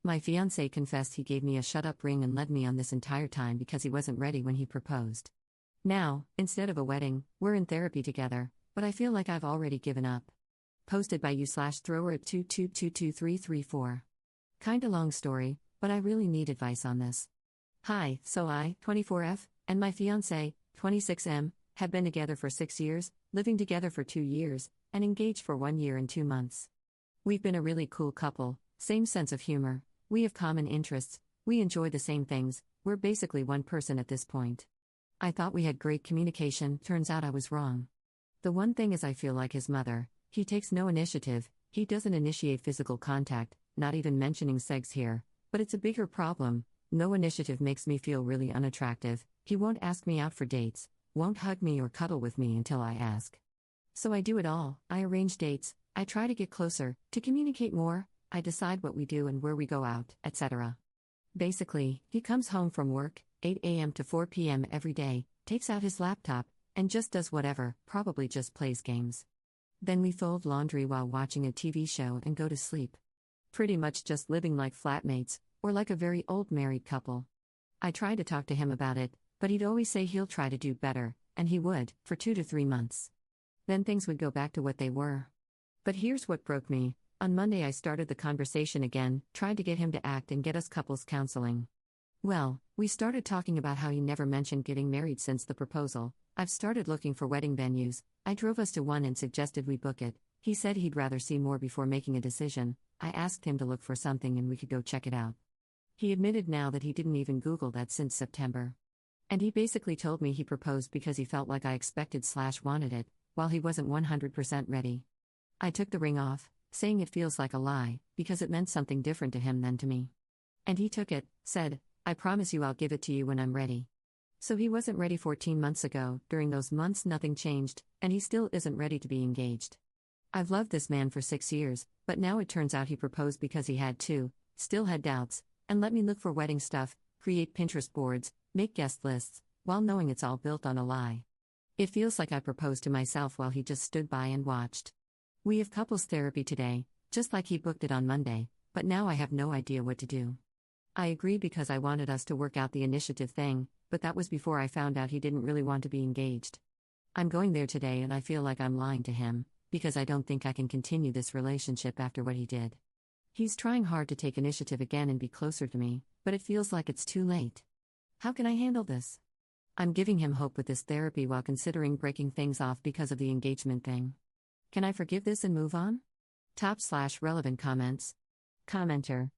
My fiancé confessed he gave me a shut-up ring and led me on this entire time because he wasn't ready when he proposed. Now, instead of a wedding, we're in therapy together, but I feel like I've already given up. Posted by you/thrower at 2222334. Kinda long story, but I really need advice on this. Hi, so I, 24F, and my fiancé, 26M, have been together for 6 years, living together for 2 years, and engaged for 1 year and 2 months. We've been a really cool couple, same sense of humor, we have common interests, we enjoy the same things, we're basically one person at this point. I thought we had great communication, turns out I was wrong. The one thing is I feel like his mother, he takes no initiative, he doesn't initiate physical contact, not even mentioning sex here, but it's a bigger problem, no initiative makes me feel really unattractive, he won't ask me out for dates, won't hug me or cuddle with me until I ask. So I do it all, I arrange dates, I try to get closer, to communicate more, I decide what we do and where we go out, etc. Basically, he comes home from work, 8 a.m. to 4 p.m. every day, takes out his laptop, and just does whatever, probably just plays games. Then we fold laundry while watching a TV show and go to sleep. Pretty much just living like flatmates, or like a very old married couple. I tried to talk to him about it, but he'd always say he'll try to do better, and he would, for 2 to 3 months. Then things would go back to what they were. But here's what broke me. On Monday I started the conversation again, tried to get him to act and get us couples counseling. Well, we started talking about how he never mentioned getting married since the proposal. I've started looking for wedding venues, I drove us to one and suggested we book it. He said he'd rather see more before making a decision. I asked him to look for something and we could go check it out. He admitted now that he didn't even Google that since September. And he basically told me he proposed because he felt like I expected/wanted it, while he wasn't 100% ready. I took the ring off, saying it feels like a lie, because it meant something different to him than to me. And he took it, said, I promise you I'll give it to you when I'm ready. So he wasn't ready 14 months ago, during those months nothing changed, and he still isn't ready to be engaged. I've loved this man for 6 years, but now it turns out he proposed because he had to, still had doubts, and let me look for wedding stuff, create Pinterest boards, make guest lists, while knowing it's all built on a lie. It feels like I proposed to myself while he just stood by and watched. We have couples therapy today, just like he booked it on Monday, but now I have no idea what to do. I agreed because I wanted us to work out the initiative thing, but that was before I found out he didn't really want to be engaged. I'm going there today and I feel like I'm lying to him, because I don't think I can continue this relationship after what he did. He's trying hard to take initiative again and be closer to me, but it feels like it's too late. How can I handle this? I'm giving him hope with this therapy while considering breaking things off because of the engagement thing. Can I forgive this and move on? Top/relevant comments. Commenter.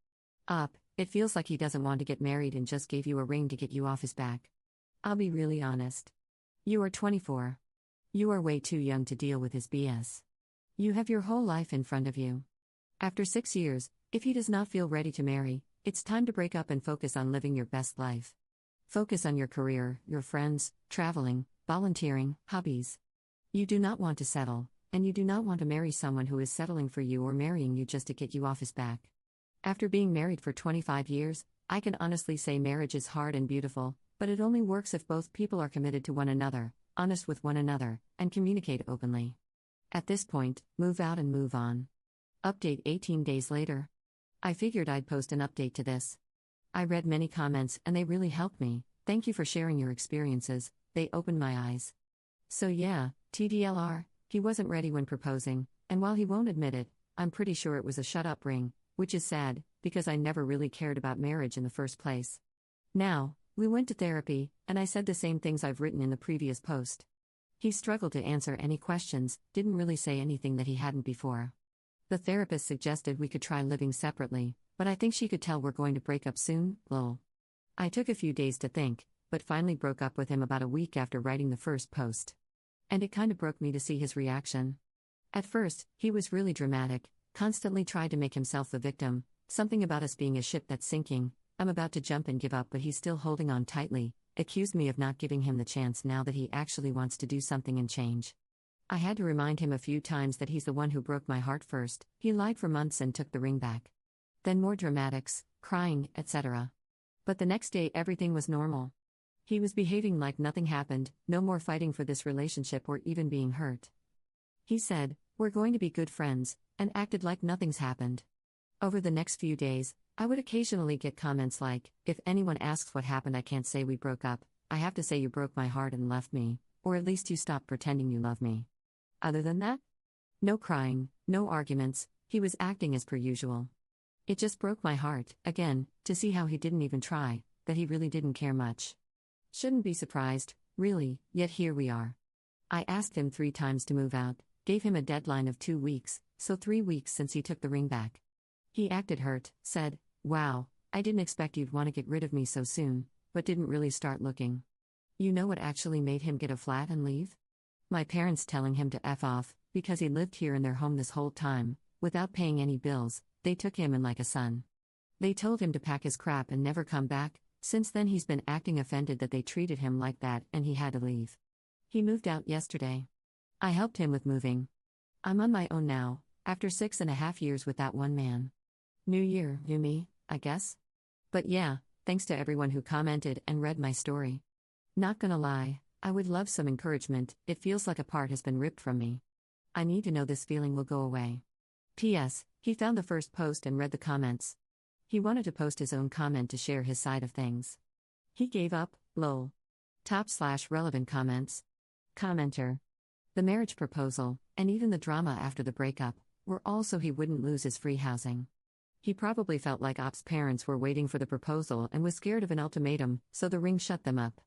It feels like he doesn't want to get married and just gave you a ring to get you off his back. I'll be really honest. You are 24. You are way too young to deal with his BS. You have your whole life in front of you. After 6 years, if he does not feel ready to marry, it's time to break up and focus on living your best life. Focus on your career, your friends, traveling, volunteering, hobbies. You do not want to settle, and you do not want to marry someone who is settling for you or marrying you just to get you off his back. After being married for 25 years, I can honestly say marriage is hard and beautiful, but it only works if both people are committed to one another, honest with one another, and communicate openly. At this point, move out and move on. Update 18 days later. I figured I'd post an update to this. I read many comments and they really helped me. Thank you for sharing your experiences, they opened my eyes. So yeah, TDLR, he wasn't ready when proposing, and while he won't admit it, I'm pretty sure it was a shut-up ring, which is sad, because I never really cared about marriage in the first place. Now, we went to therapy, and I said the same things I've written in the previous post. He struggled to answer any questions, didn't really say anything that he hadn't before. The therapist suggested we could try living separately, but I think she could tell we're going to break up soon, lol. I took a few days to think, but finally broke up with him about a week after writing the first post. And it kinda broke me to see his reaction. At first, he was really dramatic, constantly tried to make himself the victim, something about us being a ship that's sinking, I'm about to jump and give up but he's still holding on tightly, accused me of not giving him the chance now that he actually wants to do something and change. I had to remind him a few times that he's the one who broke my heart first, he lied for months and took the ring back. Then more dramatics, crying, etc. But the next day everything was normal. He was behaving like nothing happened, no more fighting for this relationship or even being hurt. He said, we're going to be good friends, and acted like nothing's happened. Over the next few days, I would occasionally get comments like, if anyone asks what happened, I can't say we broke up, I have to say you broke my heart and left me, or at least you stopped pretending you love me. Other than that, no crying, no arguments, he was acting as per usual. It just broke my heart, again, to see how he didn't even try, that he really didn't care much. Shouldn't be surprised, really, yet here we are. I asked him 3 times to move out, gave him a deadline of 2 weeks, so 3 weeks since he took the ring back. He acted hurt, said, "Wow, I didn't expect you'd want to get rid of me so soon," but didn't really start looking. You know what actually made him get a flat and leave? My parents telling him to F off, because he lived here in their home this whole time, without paying any bills. They took him in like a son. They told him to pack his crap and never come back. Since then he's been acting offended that they treated him like that, and he had to leave. He moved out yesterday. I helped him with moving. I'm on my own now, after 6.5 years with that one man. New year, new me, I guess? But yeah, thanks to everyone who commented and read my story. Not gonna lie, I would love some encouragement. It feels like a part has been ripped from me. I need to know this feeling will go away. P.S. He found the first post and read the comments. He wanted to post his own comment to share his side of things. He gave up, lol. /relevant comments. Commenter. The marriage proposal, and even the drama after the breakup, were all so he wouldn't lose his free housing. He probably felt like Op's parents were waiting for the proposal and was scared of an ultimatum, so the ring shut them up.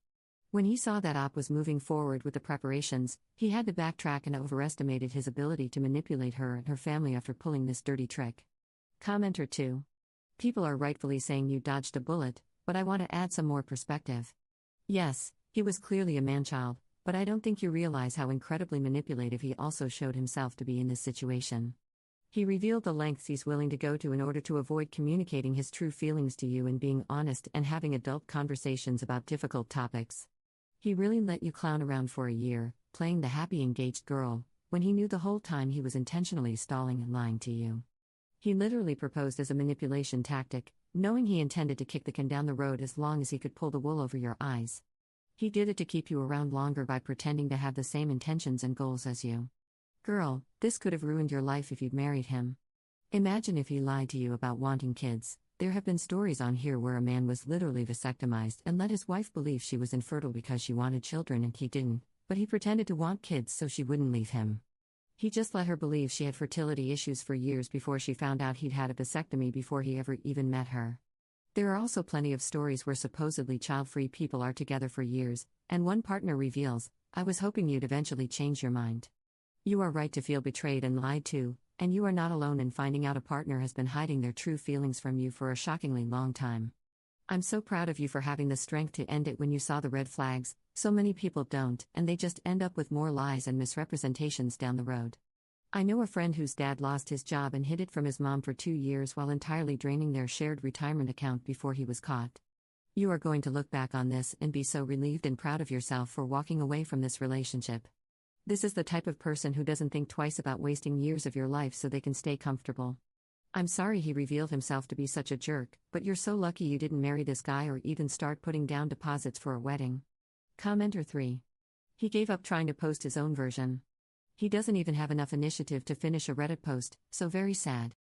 When he saw that Op was moving forward with the preparations, he had to backtrack and overestimated his ability to manipulate her and her family after pulling this dirty trick. Commenter 2. People are rightfully saying you dodged a bullet, but I want to add some more perspective. Yes, he was clearly a man-child, but I don't think you realize how incredibly manipulative he also showed himself to be in this situation. He revealed the lengths he's willing to go to in order to avoid communicating his true feelings to you and being honest and having adult conversations about difficult topics. He really let you clown around for a year, playing the happy engaged girl, when he knew the whole time he was intentionally stalling and lying to you. He literally proposed as a manipulation tactic, knowing he intended to kick the can down the road as long as he could pull the wool over your eyes. He did it to keep you around longer by pretending to have the same intentions and goals as you. Girl, this could have ruined your life if you'd married him. Imagine if he lied to you about wanting kids. There have been stories on here where a man was literally vasectomized and let his wife believe she was infertile because she wanted children and he didn't, but he pretended to want kids so she wouldn't leave him. He just let her believe she had fertility issues for years before she found out he'd had a vasectomy before he ever even met her. There are also plenty of stories where supposedly child-free people are together for years, and one partner reveals, "I was hoping you'd eventually change your mind." You are right to feel betrayed and lied to, and you are not alone in finding out a partner has been hiding their true feelings from you for a shockingly long time. I'm so proud of you for having the strength to end it when you saw the red flags. So many people don't, and they just end up with more lies and misrepresentations down the road. I know a friend whose dad lost his job and hid it from his mom for 2 years while entirely draining their shared retirement account before he was caught. You are going to look back on this and be so relieved and proud of yourself for walking away from this relationship. This is the type of person who doesn't think twice about wasting years of your life so they can stay comfortable. I'm sorry he revealed himself to be such a jerk, but you're so lucky you didn't marry this guy or even start putting down deposits for a wedding. Commenter 3. He gave up trying to post his own version. He doesn't even have enough initiative to finish a Reddit post, so very sad.